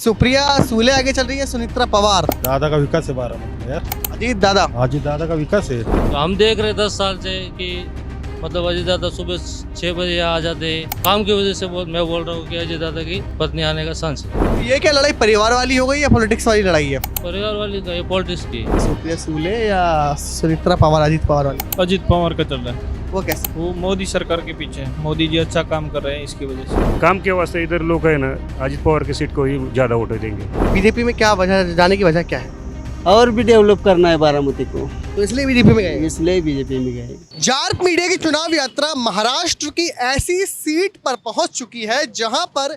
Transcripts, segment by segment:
सुप्रिया सूले आगे चल रही है, सुनित्रा पवार। दादा का विकास है बारामती में यार। अजीत दादा। अजीत दादा का विकास है। तो हम देख रहे 10 साल से कि मतलब अजय दादा सुबह 6 बजे आ जाते हैं। काम की वजह से मैं बोल रहा हूँ कि अजय दादा की पत्नी आने का चांस है। ये क्या लड़ाई परिवार वाली हो गई या पॉलिटिक्स वाली लड़ाई है? परिवार वाली का ये पॉलिटिक्स की। सुप्रिया सूले या सुनित्रा पवार, अजीत पवार वाली? अजीत पवार का चल रहा है। वो कैसे? वो मोदी सरकार के पीछे है। मोदी जी अच्छा काम कर रहे हैं, इसकी वजह से काम के वास्ते इधर लोग है ना अजीत पवार की सीट को ही ज्यादा वोट देंगे। बीजेपी में क्या वजह, जाने की वजह क्या है? और भी डेवलप करना है बारामती को, तो इसलिए बीजेपी में गए। इसलिए बीजेपी में गए। जार्क मीडिया की चुनाव यात्रा महाराष्ट्र की ऐसी सीट पर पहुंच चुकी है जहां पर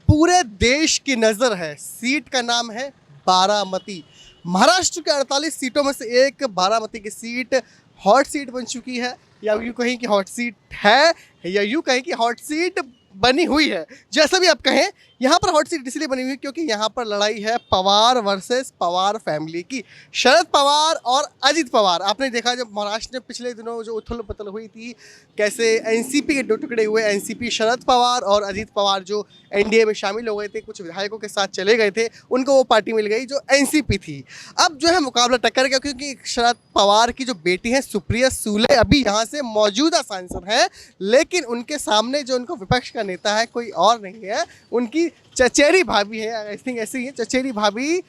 पूरे देश की नजर है। सीट का नाम है बारामती। महाराष्ट्र के 48 सीटों में से एक बारामती की सीट हॉट सीट बन चुकी है, या यूँ कहें कि हॉट सीट है, या यूँ कहें कि हॉट सीट बनी हुई है। जैसा भी आप कहें, यहाँ पर हॉट सीट इसलिए बनी हुई है क्योंकि यहाँ पर लड़ाई है पवार वर्सेस पवार फैमिली की। शरद पवार और अजीत पवार। आपने देखा जब महाराष्ट्र में पिछले दिनों जो उथल पुथल हुई थी, कैसे एनसीपी के दो टुकड़े हुए। एनसीपी शरद पवार और अजीत पवार जो एनडीए में शामिल हो गए थे, कुछ विधायकों के साथ चले गए थे, उनको वो पार्टी मिल गई जो एनसीपी थी। अब जो है मुकाबला टक्कर गया क्योंकि शरद पवार की जो बेटी है सुप्रिया सूले अभी यहाँ से मौजूदा सांसद हैं, लेकिन उनके सामने जो उनका विपक्ष का नेता है कोई और नहीं है, उनकी चचेरी भाभी है। आई थिंक ऐसे ही है, चचेरी भाभी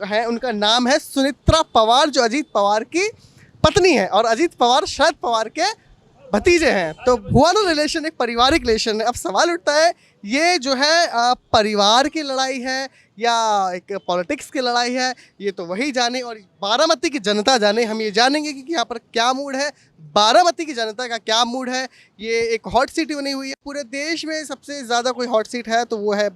है। उनका नाम है सुनित्रा पवार, जो अजीत पवार की पत्नी है और अजीत पवार शरद पवार के भतीजे हैं। तो हुआ ना रिलेशन, एक पारिवारिक रिलेशन है। अब सवाल उठता है ये जो है परिवार की लड़ाई है या एक पॉलिटिक्स की लड़ाई है, ये तो वही जाने और बारामती की जनता जाने। हम ये जानेंगे कि यहाँ पर क्या मूड है, बारामती की जनता का क्या मूड है। ये एक हॉट सीट बनी हुई है, पूरे देश में सबसे ज़्यादा कोई हॉट सीट है तो वो है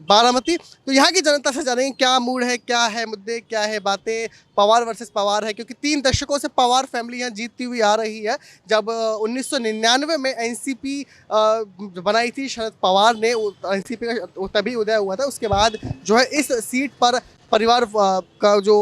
बारामती। तो यहाँ की जनता से जानेंगे क्या मूड है, क्या है मुद्दे, क्या है बातें। पवार वर्सेस पवार है क्योंकि 3 दशकों से पवार फैमिली यहाँ जीतती हुई आ रही है। जब 1999 में एनसीपी बनाई थी शरद पवार ने, एनसीपी का तभी उदय हुआ था। उसके बाद जो है इस सीट पर परिवार का जो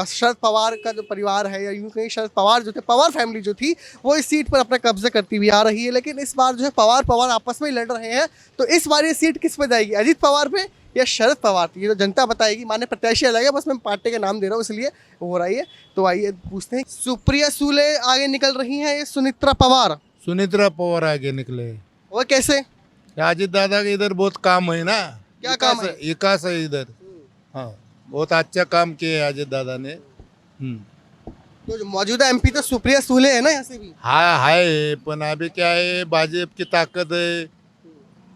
शरद पवार का जो परिवार है, या यूँ कहीं शरद पवार जो थे, पवार फैमिली जो थी, वो इस सीट पर अपना कब्जा करती हुई आ रही है। लेकिन इस बार जो है पवार आपस में ही लड़ रहे हैं। तो इस बार ये सीट किस पे जाएगी, अजीत पवार पे या शरद पवार? ये तो जनता बताएगी। माने प्रत्याशी अलग है, बस मैं पार्टी का नाम दे रहा हूँ इसलिए हो रही है। तो आइए पूछते हैं। सुप्रिया सूले आगे निकल रही हैं, ये सुनित्रा पवार? सुनित्रा पवार आगे निकले। वो कैसे? अजीत दादा का इधर बहुत काम है ना। क्या काम है? विकास है इधर। हाँ, बहुत अच्छा काम किया है अजीत दादा ने। तो जो मौजूदा एमपी तो सुप्रिया सूले है ना यहाँ से भी? हाँ है, पण अभी क्या है, भाजपा की ताकत है।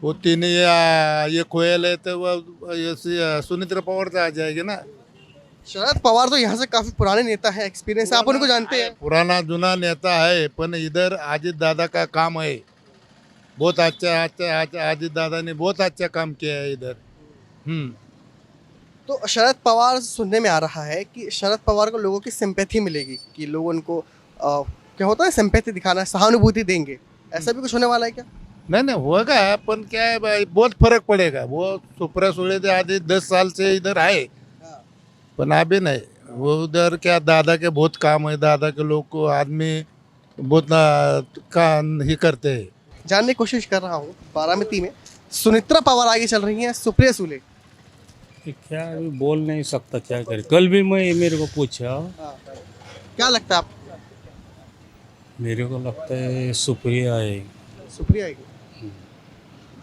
वो तीन ये कोयल है तो वो सुनित्रा पवार से आ जाएगी ना। शरद पवार तो यहाँ से काफी पुराने नेता है, एक्सपीरियंस है, आप उनको जानते हैं। पुराना जुना नेता है, पण इधर अजीत दादा का काम है बहुत अच्छा। अजीत दादा ने बहुत अच्छा काम किया है इधर। तो शरद पवार, सुनने में आ रहा है कि शरद पवार को लोगों की सिंपैथी मिलेगी, कि लोग उनको क्या होता है, सिंपैथी दिखाना, सहानुभूति देंगे। ऐसा भी कुछ होने वाला है क्या? नहीं होगा, पण क्या है भाई, बहुत फर्क पड़ेगा। वो सुप्रिया सुले थे आधे 10 साल से इधर आए, पण अभी नहीं। वो उधर क्या दादा के बहुत काम है, दादा के लोग को आदमी बहुत काम ही करते हैं। जानने की कोशिश कर रहा हूँ। बारामती में सुनित्रा पवार आगे चल रही हैं, सुप्रिया सूले। क्या अभी बोल नहीं सकता, क्या करे। कल भी मैं मेरे को पूछा, क्या लगता है आपको? मेरे को लगता है सुप्रिया आएगी। सुप्रिया आएगी?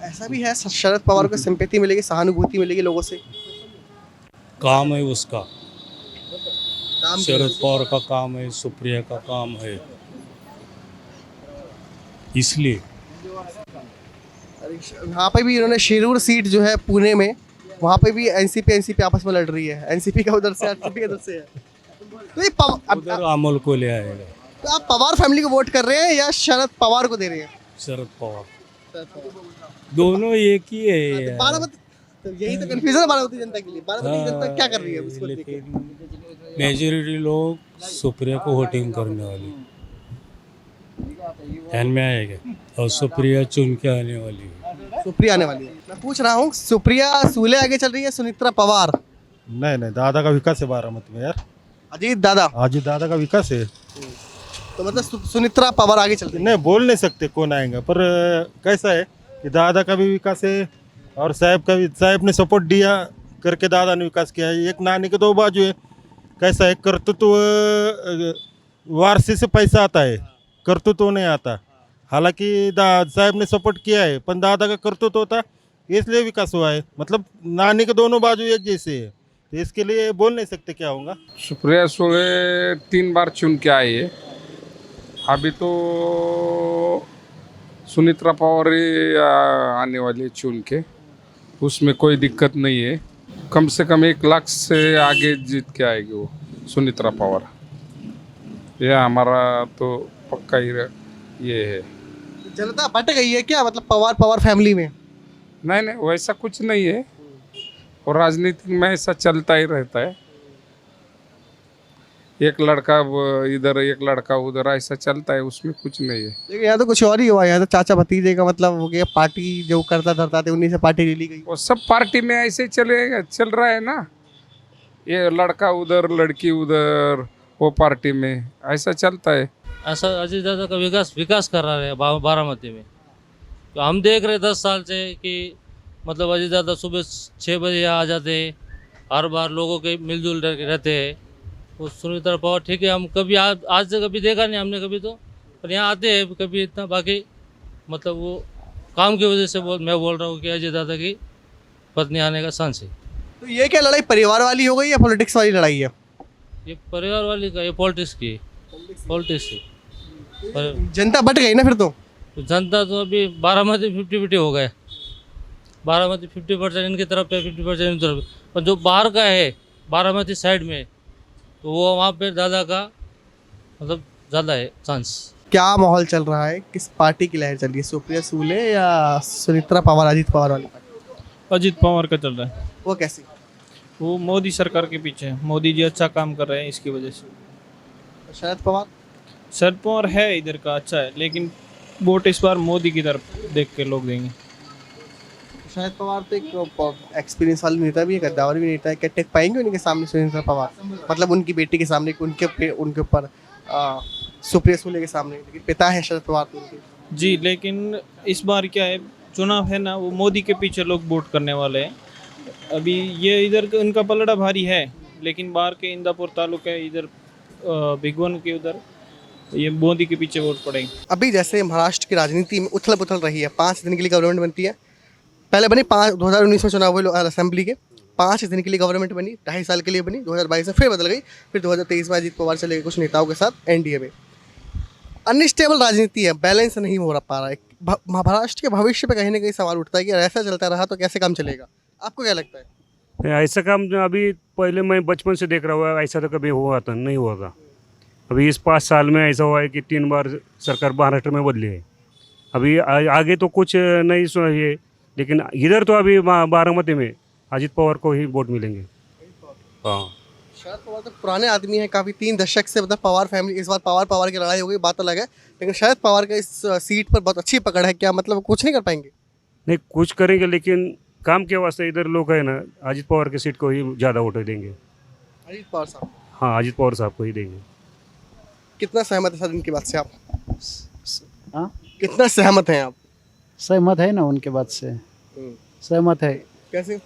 ऐसा भी है, शरद पवार को सिंपैथी मिलेगी, सहानुभूति मिलेगी लोगों से। काम है उसका, काम शरद पवार का काम है, सुप्रिया का काम है, इसलिए। यहाँ पे भी इन्होंने शिरूर सीट जो है पुणे में, वहाँ पे भी एनसीपी आपस में लड़ रही है। एनसीपी का उधर से, आरसीपी का इधर से है। तो ये उधर अमल को ले आएगा। तो आप पवार फैमिली को वोट कर रहे हैं या शरद पवार को दे रहे हैं? शरद पवार, दोनों एक ही है यार। बारामती, तो यही तो कंफ्यूजन है बारामती जनता के लिए। बारामती की जनता क्या कर रही है उसको लेके? लेकिन मेजोरिटी लोग सुप्रिया को वोटिंग करने वाली, ध्यान में आएगा, और सुप्रिया चुन के आने वाली है। सुप्रिया आने वाली है। मैं पूछ रहा हूँ, सुप्रिया सूले आगे चल रही है, सुनित्रा पवार? नहीं दादा का विकास है बारामती में यार। अजीत दादा? अजीत दादा का विकास है। तो मतलब सुनित्रा पवार आगे चल रही है? नहीं बोल नहीं सकते कौन आएगा, पर कैसा है कि दादा का भी विकास है और साहब का भी। साहब ने सपोर्ट दिया करके दादा ने विकास किया है। एक नानी के दो बाजू है। कैसा है, कर्तृत्व वारसे से पैसा आता है, कर्तृत्व नहीं आता। हालांकि साहब ने सपोर्ट किया है, पर दादा का कर्तृत्व होता इसलिए विकास हुआ है। मतलब नानी के दोनों बाजू एक जैसे है, तो इसके लिए बोल नहीं सकते क्या होगा। सुप्रिया सुले 3 बार चुन के आई है। अभी तो सुनीत्रा पवार ही आने वाली है चुन के, उसमें कोई दिक्कत नहीं है। कम से कम 1 लाख से आगे जीत के आएगी वो सुनीत्रा पवार। यह हमारा तो पक्का ही ये है। जनता बट गई है क्या, मतलब पवार फैमिली में? नहीं वैसा कुछ नहीं है, और राजनीति में ऐसा चलता ही रहता है। एक लड़का इधर एक लड़का उधर, ऐसा चलता है, उसमें कुछ नहीं है। लेकिन यहाँ तो कुछ और ही हुआ, यहाँ तो चाचा भतीजे का मतलब हो गया, पार्टी जो करता धरता थे उन्हीं से पार्टी ले ली गई। वो सब पार्टी में ऐसे ही चल रहा है ना, ये लड़का उधर लड़की उधर, वो पार्टी में ऐसा चलता है। ऐसा अजीत दादा का विकास कर रहा है बारामती में। तो हम देख रहे 10 साल से कि मतलब अजीत दादा सुबह 6 बजे यहाँ आ जाते, हर बार लोगों के मिलजुल रहते हैं। वो सुनीता पवार ठीक है, हम कभी आज से कभी देखा नहीं हमने कभी, तो पर यहाँ आते हैं कभी इतना। बाकी मतलब वो काम की वजह से मैं बोल रहा हूँ कि अजय दादा की पत्नी आने का चांस है। तो ये क्या लड़ाई परिवार वाली हो गई या पॉलिटिक्स वाली लड़ाई है? ये परिवार वाली का, ये पॉलिटिक्स की, पॉलिटिक्स की। जनता बट गई ना फिर तो जनता तो अभी बारामती 50-50 हो गए। बारामती 50% इनकी तरफ है, 50% इनकी तरफ। पर जो बाहर का है बारामती साइड में, तो वो वहाँ पे दादा का मतलब ज़्यादा है चांस। क्या माहौल चल रहा है, किस पार्टी की लहर चल रही है, सुप्रिया सुले या सुनीत्रा पवार, अजीत पवार वाली पार्टी? अजीत पवार का चल रहा है। वो कैसी? वो मोदी सरकार के पीछे है, मोदी जी अच्छा काम कर रहे हैं, इसकी वजह से। शरद पवार है इधर का अच्छा है, लेकिन वोट इस बार मोदी की तरफ देख के लोग देंगे। शरद पवार तो एक एक्सपीरियंस वाले नेता भी है, गद्दावर भी नेता है। क्या टेक पाएंगे उनके सामने सुनीता पवार, मतलब उनकी बेटी के सामने, उनके ऊपर सुप्रिया सुले के सामने? लेकिन पिता है शरद पवार तो उनके। जी, लेकिन इस बार क्या है, चुनाव है ना, वो मोदी के पीछे लोग वोट करने वाले हैं। अभी ये इधर उनका पलड़ा भारी है, लेकिन बाहर के इंदापुर तालुके इधर भिगवन के उधर ये मोदी के पीछे वोट पड़ेंगे। अभी जैसे महाराष्ट्र की राजनीति में उथल पुथल रही है, 5 दिन के लिए गवर्नमेंट बनती है। पहले बनी 2019 में चुनाव हुए असेंबली के, 5 दिन के लिए गवर्नमेंट बनी, 2.5 साल के लिए बनी। 2022 में फिर बदल गई, फिर 2023 में अजीत पवार चले गए कुछ नेताओं के साथ एनडीए में। अनस्टेबल राजनीति है, बैलेंस नहीं हो पा रहा है। महाराष्ट्र के भविष्य पे कहीं ना कहीं सवाल उठता है कि ऐसा चलता रहा तो कैसे काम चलेगा? आपको क्या लगता है? ऐसा काम जो अभी पहले मैं बचपन से देख रहा हुआ, ऐसा तो कभी हुआ था नहीं हुआ था। अभी इस 5 साल में ऐसा हुआ है कि 3 बार सरकार महाराष्ट्र में बदली है। अभी आगे तो कुछ नहीं सुना है, लेकिन इधर तो अभी बारामती में अजीत पवार को ही वोट मिलेंगे। हाँ, शरद पवार तो पुराने आदमी हैं काफ़ी, 3 दशक से मतलब पवार फैमिली। इस बार पवार की लड़ाई हो गई, बात अलग है, लेकिन शरद पवार का इस सीट पर बहुत अच्छी पकड़ है। क्या मतलब कुछ नहीं कर पाएंगे? नहीं कुछ करेंगे, लेकिन काम के वास्ते इधर लोग है ना, अजीत पवार की सीट को ही ज़्यादा वोट देंगे। अजीत पवार साहब? हाँ, अजीत पवार साहब को ही देंगे। कितना सहमत है सर इनकी बात से आप? हाँ, कितना सहमत हैं आप? सहमत है ना उनके बात से, सहमत है। कैसे?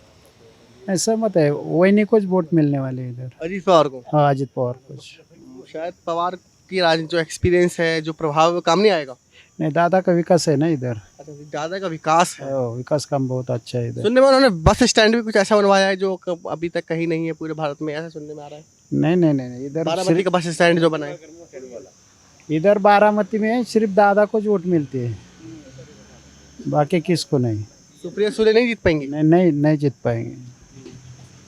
सहमत है, वही नहीं कुछ वोट मिलने वाले इधर अजीत पवार को? हाँ, अजीत पवार कुछ। शायद पवार की राजनीति जो एक्सपीरियंस है, जो प्रभाव है, काम नहीं आएगा। नहीं, दादा का विकास है ना इधर। अच्छा, दादा का विकास है। विकास काम बहुत अच्छा है इधर। सुनने में उन्होंने बस स्टैंड भी कुछ ऐसा बनवाया है जो अभी तक कहीं नहीं है पूरे भारत में, ऐसा सुनने में आ रहा है। नहीं, इधर बारामती का बस स्टैंड जो बना है, इधर बारामती में सिर्फ दादा को वोट मिलती है, बाकी किसको नहीं। सुप्रिया सुले नहीं जीत पाएंगी? नहीं जीत पाएंगे।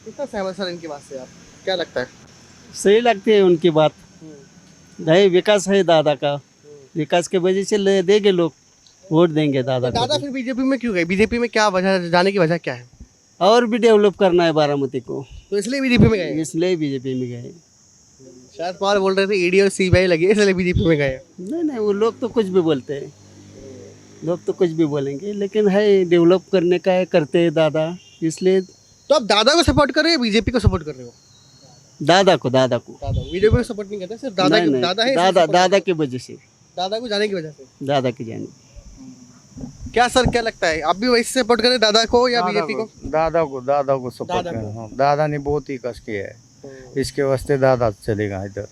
कितना सहमत सर इनकी बात से, आप क्या लगता है? सही लगती है उनकी बात। नहीं, विकास है दादा का, विकास के वजह से देंगे लोग, वोट देंगे दादा को। दादा फिर बीजेपी में क्यों गए? बीजेपी में क्या वजह, जाने की वजह क्या है? और भी डेवलप करना है बारामती को, तो इसलिए बीजेपी में गए? इसलिए बीजेपी में गए। शरद पवार बोल रहे थे ईडी और सीबीआई लगी है इसलिए बीजेपी में गए। नहीं, वो लोग तो कुछ भी बोलते हैं, लोग तो कुछ भी बोलेंगे, लेकिन है डेवलप करने का है, करते हैं दादा, इसलिए। तो आप दादा को सपोर्ट कर रहे हो, बीजेपी को सपोर्ट कर रहे हो? दादा को बीजेपी को सपोर्ट नहीं करते, सिर्फ दादा नहीं, दादा है, दादा की वजह से, दादा को जाने की वजह से। दादा की जाने। क्या सर, क्या लगता है, आप भी वैसे सपोर्ट करें दादा को या बीजेपी को? दादा को सपोर्ट दादा को। करना। हाँ, दादा ने बहुत ही कष्ट किया है, इसके वास्ते दादा चलेगा इधर।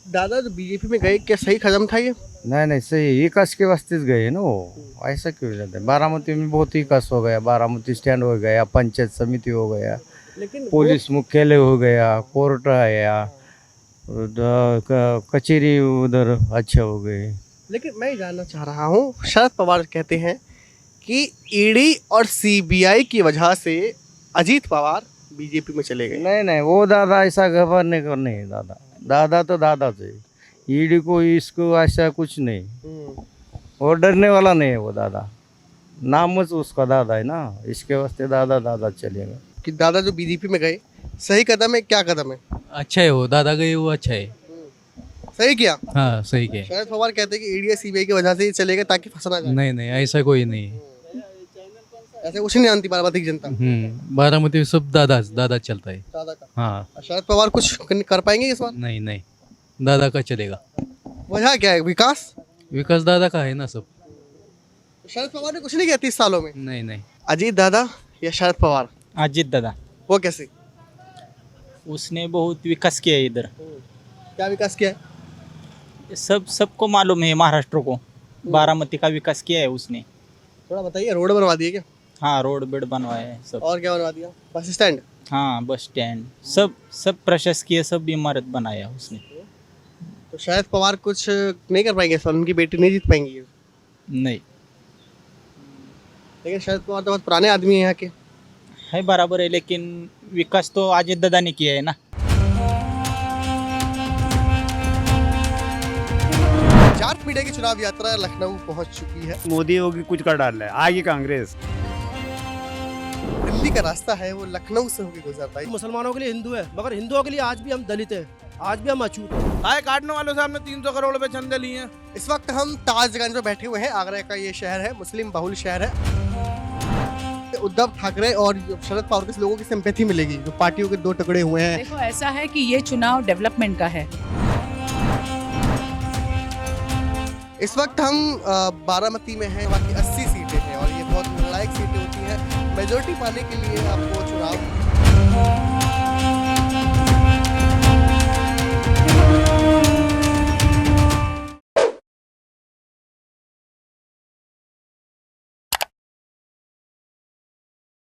दादा जो बीजेपी में गए, क्या सही कदम था ये? नहीं सही, ये कष्ट के वास्ते गए ना वो, ऐसा क्यों जाते हैं? बारामती में बहुत ही कष्ट हो गया, बारामती स्टैंड हो गया, पंचायत समिति हो गया, लेकिन पुलिस मुख्यालय हो गया, कोर्ट आया, कचेरी उधर अच्छा हो गई। लेकिन मैं जानना चाह रहा हूँ, शरद पवार कहते हैं कि ईडी और सीबीआई की वजह से अजीत पवार बीजेपी में चले गए। नहीं वो दादा ऐसा घबराने को नहीं, दादा तो दादा थे, ईडी को इसको ऐसा कुछ नहीं, वो डरने वाला नहीं है वो दादा, नाम उसका दादा है ना, इसके वास्ते दादा चलेगा। कि दादा जो बीजेपी में गए, सही कदम है, क्या कदम है? अच्छा है, वो दादा गए वो अच्छा है। सही किया। हाँ सही किया। शरद पवार कहते हैं कि ईडी और सीबीआई की वजह से ये चले गए ताकि फंसना जाए। नहीं ऐसा कोई नहीं। ऐसे कुछ नहीं जानती बारामती की जनता। बारामती में सब दादा चलता है। दादा का। हाँ शरद पवार कुछ कर पाएंगे इस बार? नहीं दादा का चलेगा। वजह क्या है? विकास दादा का है ना सब। शरद पवार ने कुछ नहीं किया 30 सालों में। नहीं अजीत दादा या शरद पवार? अजीत दादा, वो कैसे? उसने बहुत विकास किया है इधर। क्या विकास किया है? सबको मालूम है, महाराष्ट्र को बारामती का विकास किया है उसने। थोड़ा बताइए, रोड बनवा दिए क्या? हाँ, रोड बेड बनवाए है सब। और क्या बनवा दिया? Bus stand? हाँ, बस स्टैंड, सब प्रशासकीय सब इमारत बनाया उसने। तो शरद पवार कुछ नहीं कर पाएंगे इस बार, उनकी बेटी नहीं जीत पाएंगी? नहीं लेकिन शरद पवार तो बहुत पुराने आदमी हैं यहाँ के। है, बराबर है, लेकिन विकास तो अजीत दादा ने किया है ना। जाट मीडिया की चुनाव यात्रा लखनऊ पहुंच चुकी है। मोदी होगी कुछ कर डाल रहा है, आगे कांग्रेस। दिल्ली का रास्ता है वो लखनऊ से होकर गुजरता है। मुसलमानों के लिए हिंदू है, मगर हिंदुओं के लिए आज भी हम दलित हैं, आज भी हम अछूत हैं। आए काटने वालों से हमने 300 करोड़ रुपए चंदे लिए हैं। इस वक्त हम ताजगंज में बैठे हुए हैं। आगरा का ये शहर है, मुस्लिम बहुल शहर है। उद्धव ठाकरे और शरद पवार के लोगों की सिंपैथी मिलेगी, जो पार्टियों के दो टुकड़े हुए हैं। देखो, ऐसा है कि ये चुनाव डेवलपमेंट का है। इस वक्त हम बारामती में हैं, वहाँ की 80 सीटें हैं और ये बहुत निर्णायक सीटें होती हैं। मेजोरिटी पाने के लिए आपको चुनाव